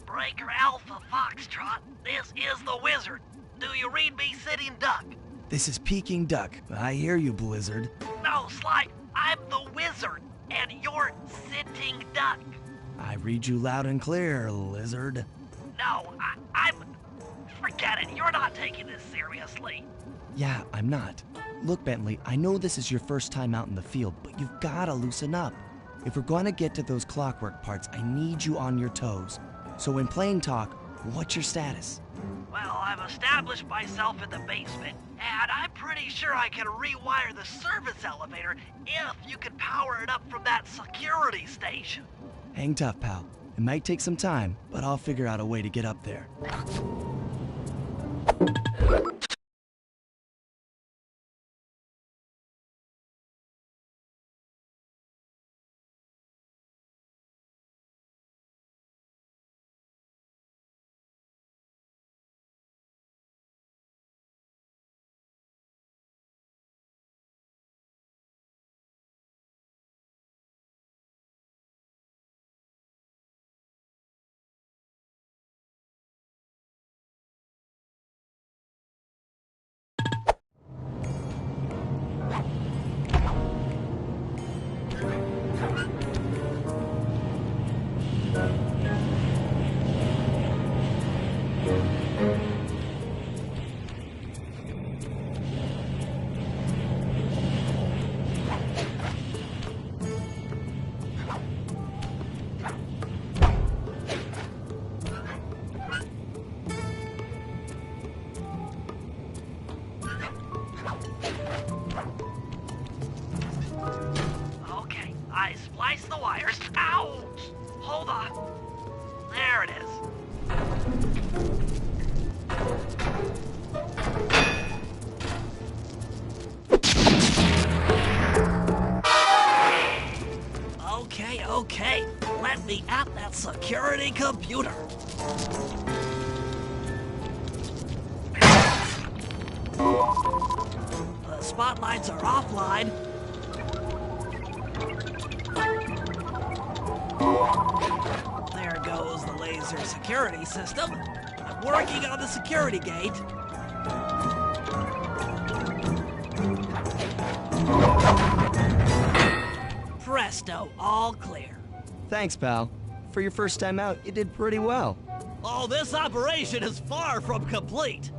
Breaker Alpha Foxtrot, this is the Wizard. Do you read me, Sitting Duck? This is Peking Duck. I hear you, Blizzard. No, Sly, I'm the Wizard, and you're Sitting Duck. I read you loud and clear, Lizard. No, I'm... Forget it, you're not taking this seriously. Yeah, I'm not. Look, Bentley, I know this is your first time out in the field, but you've gotta loosen up. If we're gonna get to those clockwork parts, I need you on your toes. So in plain talk, what's your status? Well, I've established myself in the basement, and I'm pretty sure I can rewire the service elevator if you can power it up from that security station. Hang tough, pal. It might take some time, but I'll figure out a way to get up there. Okay, I spliced the wires. Ouch! Hold on. There it is. Okay. Let me at that security computer. The spotlights are offline. There goes the laser security system. I'm working on the security gate. Presto, all clear. Thanks, pal. For your first time out, you did pretty well. Oh, this operation is far from complete.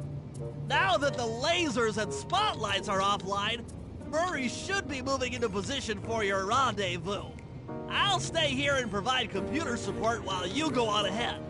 Now that the lasers and spotlights are offline, Murray should be moving into position for your rendezvous. I'll stay here and provide computer support while you go on ahead.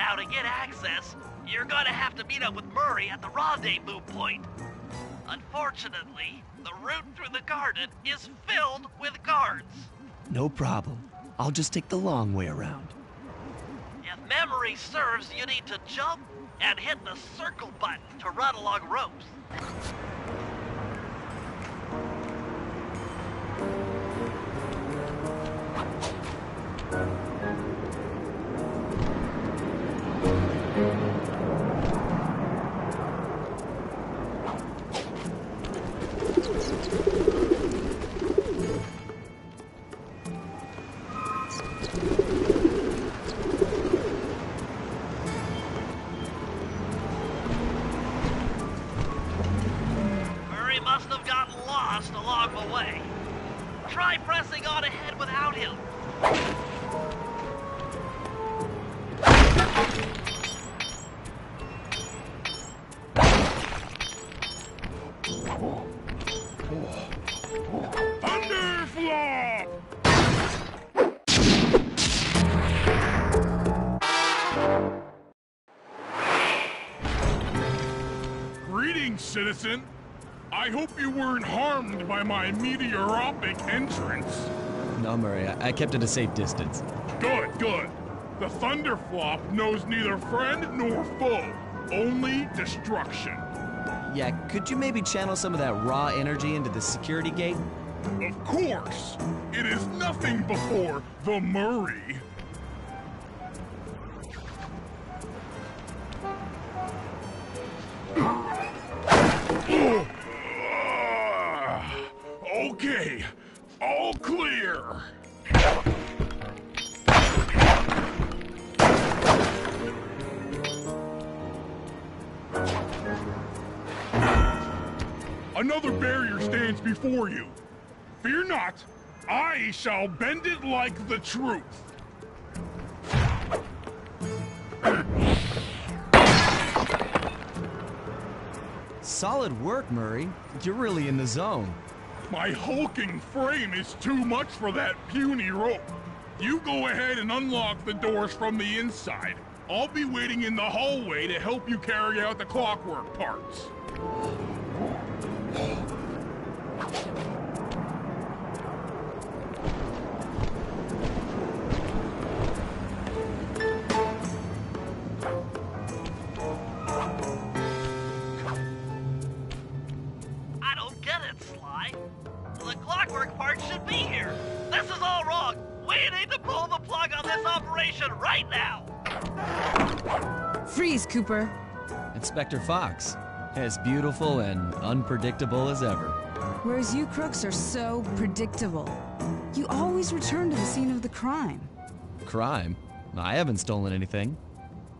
Now to get access, you're gonna have to meet up with Murray at the rendezvous point. Unfortunately, the route through the garden is filled with guards. No problem. I'll just take the long way around. If memory serves, you need to jump and hit the circle button to run along ropes. Must have gotten lost along the way. Try pressing on ahead without him. Thunderflop! Greetings, citizen. I hope you weren't harmed by my meteoropic entrance. No, Murray, I kept at a safe distance. Good, good. The Thunderflop knows neither friend nor foe, only destruction. Yeah, could you maybe channel some of that raw energy into the security gate? Of course. It is nothing before the Murray. Okay, all clear. Another barrier stands before you. Fear not, I shall bend it like the truth. Solid work, Murray. You're really in the zone. My hulking frame is too much for that puny rope. You go ahead and unlock the doors from the inside. I'll be waiting in the hallway to help you carry out the clockwork parts. I don't get it, Sly. The clockwork part should be here. This is all wrong. We need to pull the plug on this operation right now. Freeze, Cooper. Inspector Fox, as beautiful and unpredictable as ever. Whereas you crooks are so predictable. You always return to the scene of the crime. Crime? I haven't stolen anything.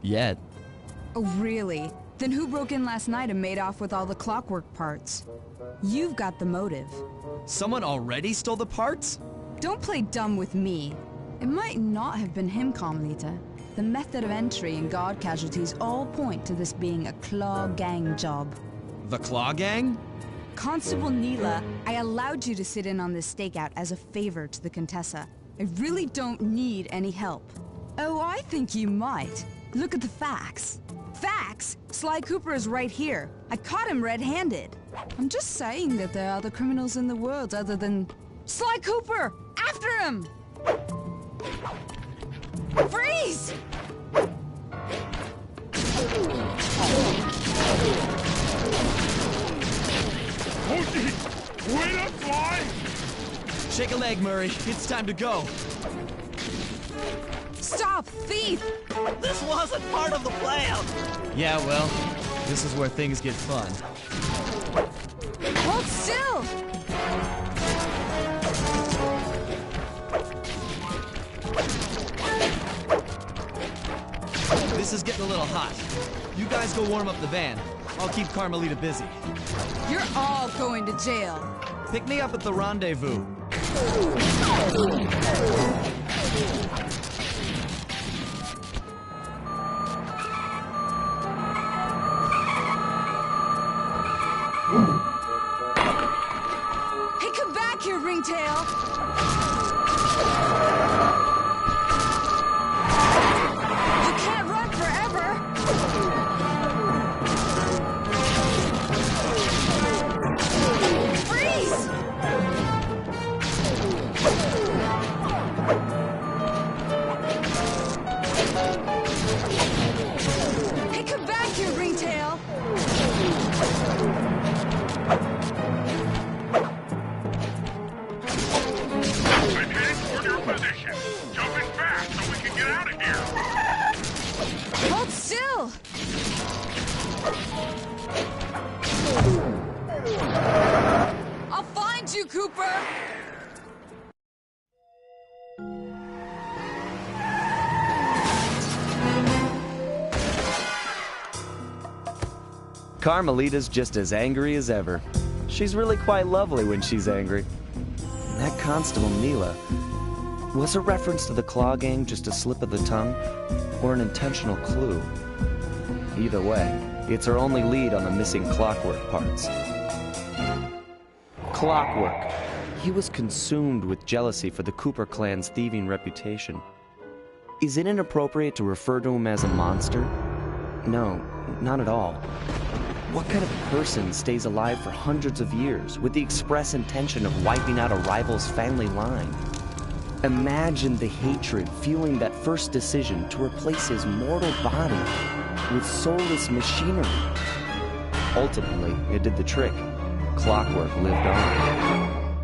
Yet. Oh, really? Then who broke in last night and made off with all the clockwork parts? You've got the motive. Someone already stole the parts? Don't play dumb with me. It might not have been him, Carmelita. The method of entry and guard casualties all point to this being a Claw Gang job. The Claw Gang? Constable Neela, I allowed you to sit in on this stakeout as a favor to the Contessa. I really don't need any help. Oh, I think you might. Look at the facts. Facts? Sly Cooper is right here. I caught him red-handed. I'm just saying that there are other criminals in the world other than... Sly Cooper! After him! Freeze! Hootie! Wait up, Sly! Shake a leg, Murray. It's time to go. Stop, thief! This wasn't part of the plan. Yeah, well, this is where things get fun. Hold still! This is getting a little hot. You guys go warm up the van. I'll keep Carmelita busy. You're all going to jail. Pick me up at the rendezvous. Hey, come back here, Ringtail! You can't run forever! Carmelita's just as angry as ever. She's really quite lovely when she's angry. And that Constable Neela, was a reference to the Claw Gang just a slip of the tongue, or an intentional clue? Either way, it's our only lead on the missing Clockwork parts. Clockwork. He was consumed with jealousy for the Cooper clan's thieving reputation. Is it inappropriate to refer to him as a monster? No, not at all. What kind of person stays alive for hundreds of years with the express intention of wiping out a rival's family line? Imagine the hatred fueling that first decision to replace his mortal body with soulless machinery. Ultimately, it did the trick. Clockwork lived on.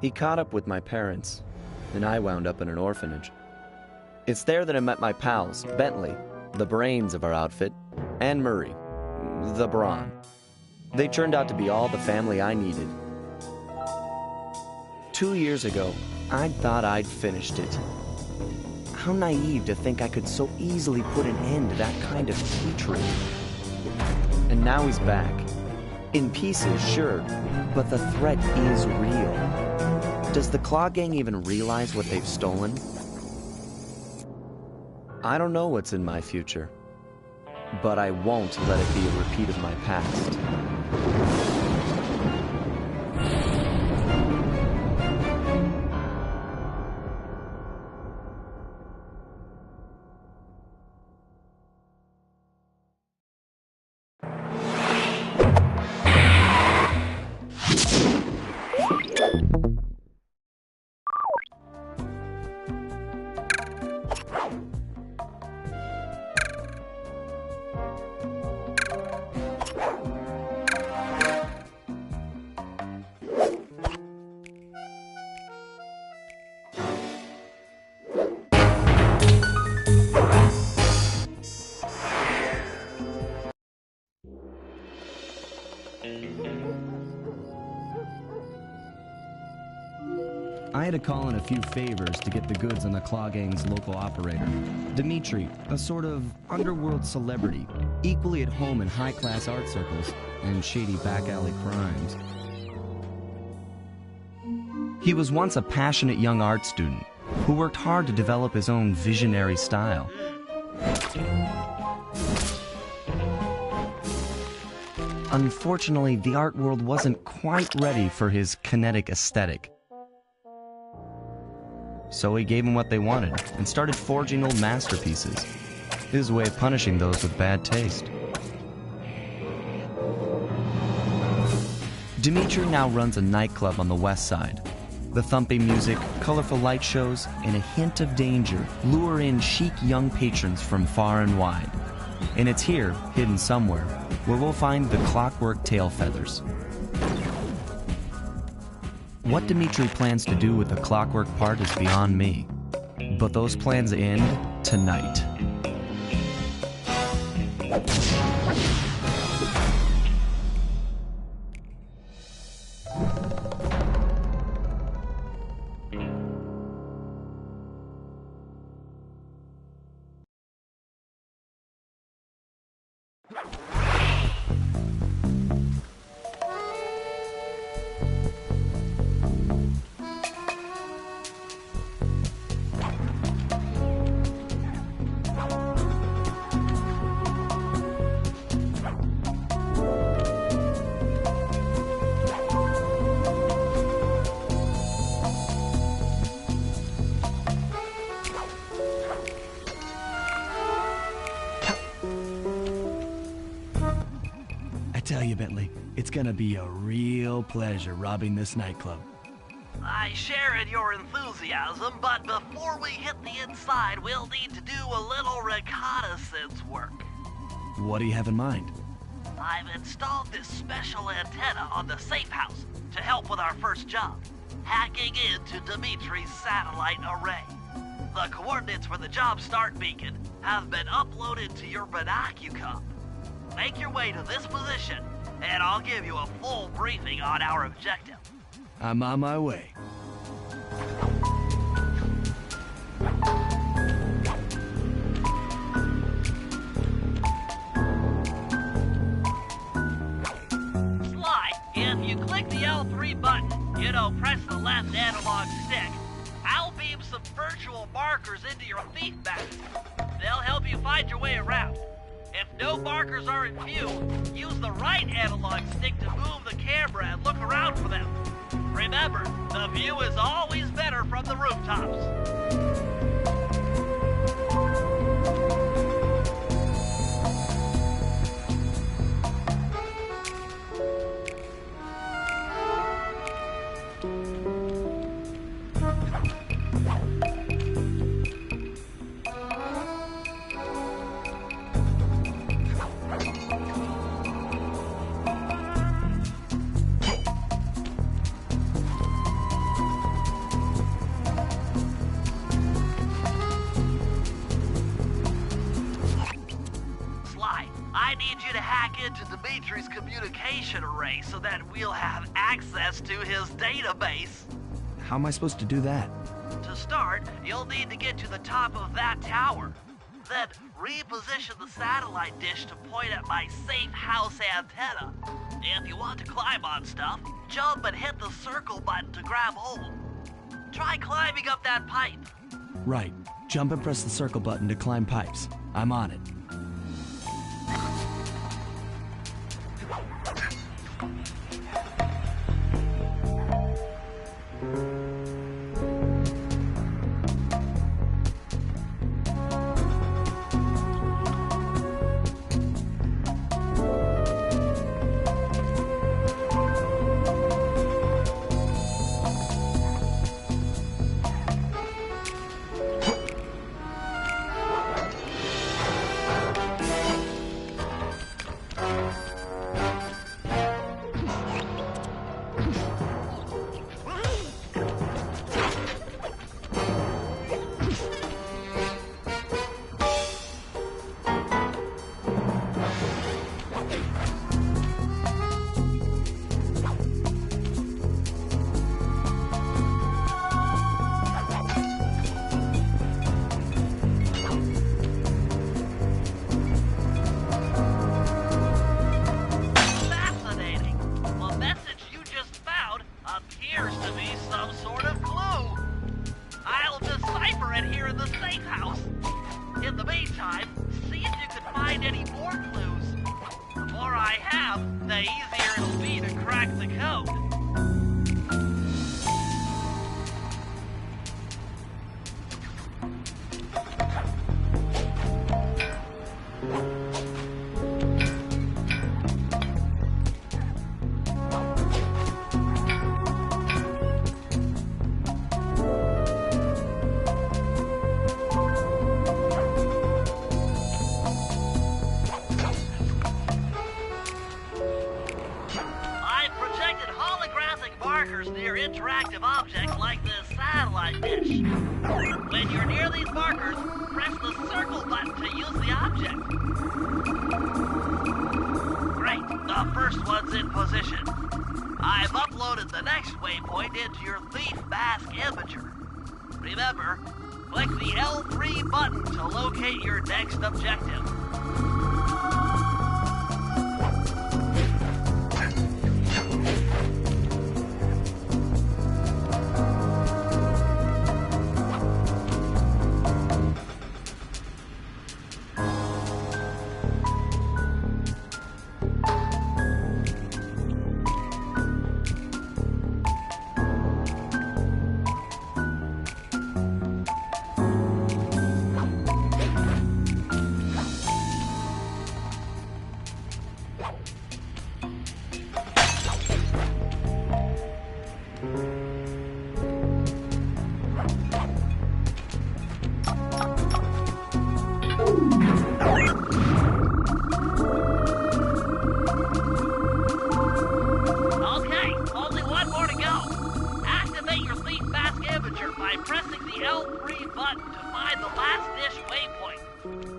He caught up with my parents, and I wound up in an orphanage. It's there that I met my pals, Bentley, the brains of our outfit, and Murray, the brawn. They turned out to be all the family I needed. 2 years ago, I thought I'd finished it. How naive to think I could so easily put an end to that kind of hatred. And now he's back. In pieces, sure, but the threat is real. Does the Claw Gang even realize what they've stolen? I don't know what's in my future, but I won't let it be a repeat of my past. I had to call in a few favors to get the goods on the Claw Gang's local operator, Dimitri, a sort of underworld celebrity, equally at home in high-class art circles and shady back-alley crimes. He was once a passionate young art student who worked hard to develop his own visionary style. Unfortunately, the art world wasn't quite ready for his kinetic aesthetic. So he gave them what they wanted and started forging old masterpieces. His way of punishing those with bad taste. Dimitri now runs a nightclub on the west side. The thumping music, colorful light shows, and a hint of danger lure in chic young patrons from far and wide. And it's here, hidden somewhere, where we'll find the Clockwork tail feathers. What Dimitri plans to do with the Clockwork part is beyond me. But those plans end tonight. Tell you, Bentley, it's gonna be a real pleasure robbing this nightclub. I share in your enthusiasm, but before we hit the inside, we'll need to do a little reconnaissance work. What do you have in mind? I've installed this special antenna on the safe house to help with our first job, hacking into Dimitri's satellite array. The coordinates for the job start beacon have been uploaded to your binocucom. Make your way to this position, and I'll give you a full briefing on our objective. I'm on my way. virtual markers into your thief bag. They'll help you find your way around. If no markers are in view, use the right analog stick to move the camera and look around for them. Remember, the view is always better from the rooftops. Communication array so that we'll have access to his database. How am I supposed to do that? To start, you'll need to get to the top of that tower. Then reposition the satellite dish to point at my safe house antenna. If you want to climb on stuff, jump and hit the circle button to grab hold. Try climbing up that pipe. Right. Jump and press the circle button to climb pipes. I'm on it. The easier it'll be to crack the code. Near interactive objects like this satellite dish. When you're near these markers, press the circle button to use the object. Great, the first one's in position. I've uploaded the next waypoint into your thief mask imager. Remember, click the L3 button to locate your next objective.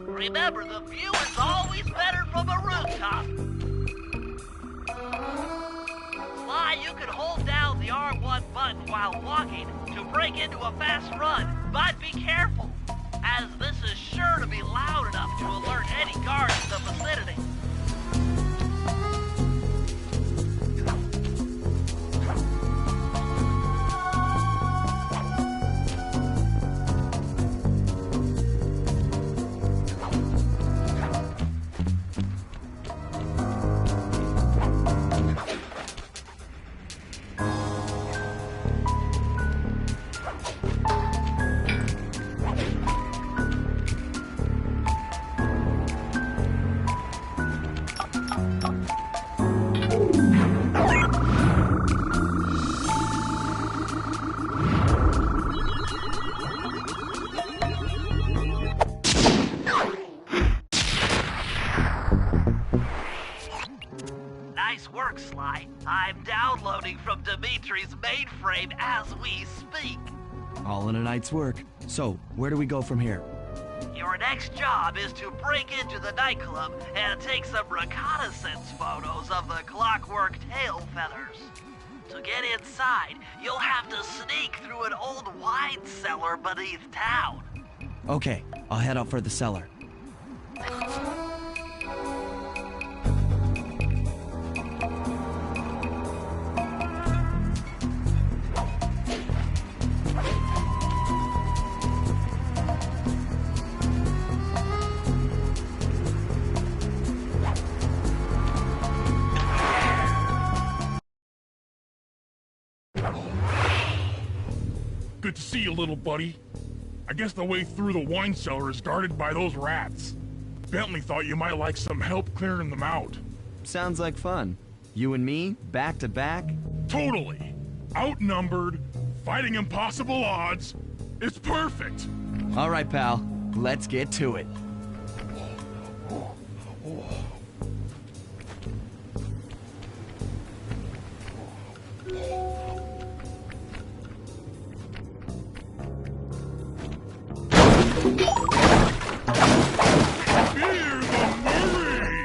Remember, the view is always better from a rooftop. Sly, you can hold down the R1 button while walking to break into a fast run, but be careful, as this is sure to be loud enough to alert any guards in the vicinity. work, Sly. I'm downloading from Dimitri's mainframe as we speak. All in a night's work. So, where do we go from here? Your next job is to break into the nightclub and take some reconnaissance photos of the clockwork tail feathers. To get inside, you'll have to sneak through an old wine cellar beneath town. Okay, I'll head out for the cellar. Good to see you, little buddy. I guess the way through the wine cellar is guarded by those rats. Bentley thought you might like some help clearing them out. Sounds like fun. You and me, back to back? Totally. Outnumbered, fighting impossible odds. It's perfect. All right, pal. Let's get to it. Fear the Murray!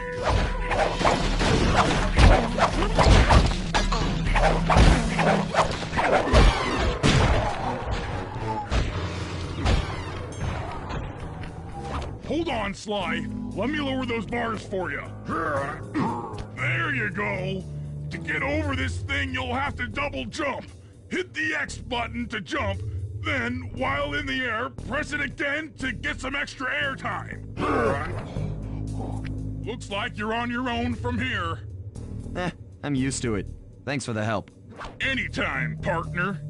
Hold on, Sly. Let me lower those bars for you. There you go. To get over this thing, you'll have to double jump. Hit the X button to jump, then, while in the air, press it again to get some extra air time. Looks like you're on your own from here. I'm used to it. Thanks for the help. Anytime, partner.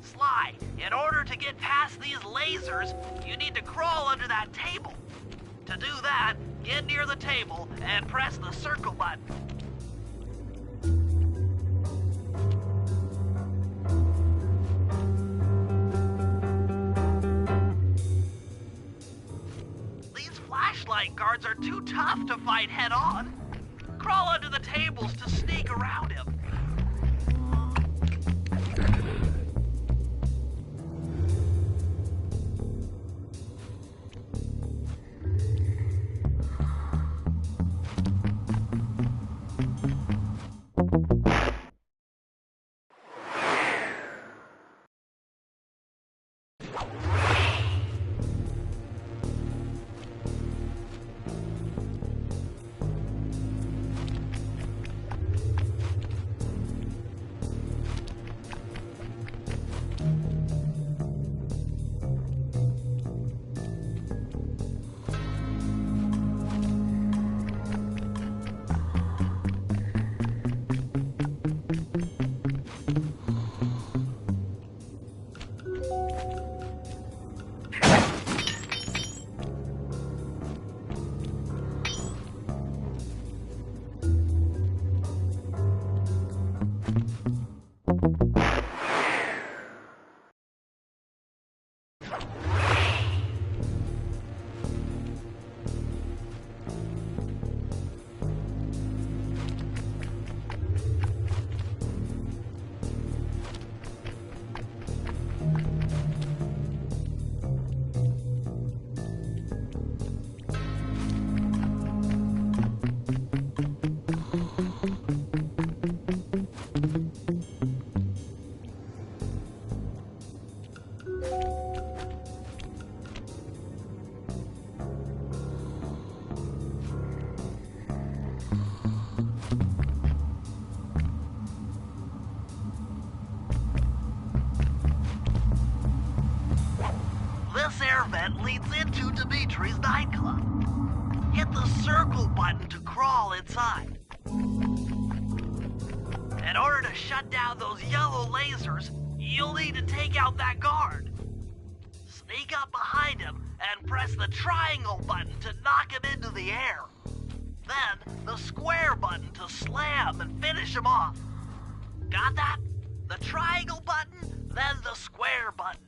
Sly, in order to get past these lasers, you need to crawl under that table. To do that, get near the table and press the circle button. These flashlight guards are too tough to fight head-on. Crawl under the tables to sneak around him. This air vent leads into Dimitri's nightclub. Hit the circle button to crawl inside. In order to shut down those yellow lasers, you'll need to take out that guard. Sneak up behind him and press the triangle button to knock him into the air. Then, the square button to slam and finish him off. Got that? the triangle button, then the square button.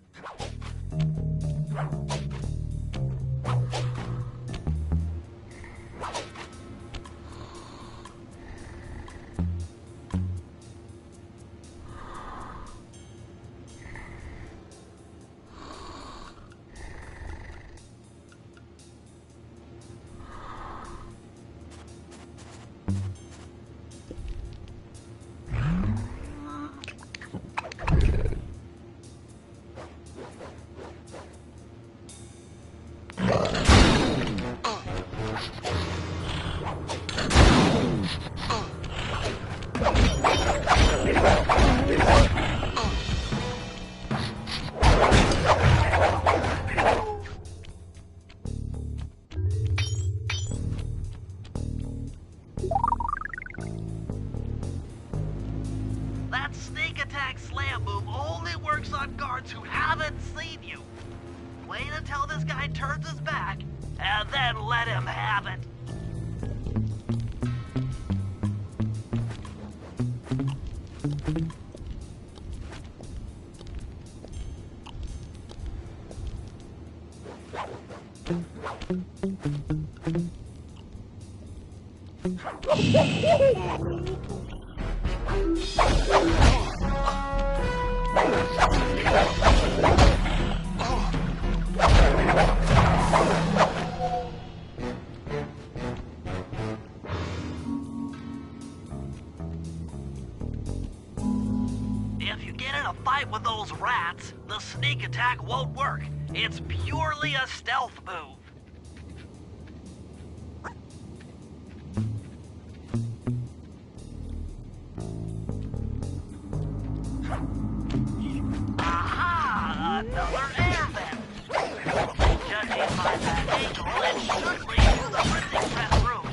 That sneak attack slam move only works on guards who haven't seen you. Wait until this guy turns his back, and then let him have it. If you get in a fight with those rats, the sneak attack won't work. It's purely a stealth move. Aha! Another air vent. Judging by that angle, it should lead to the printing press room.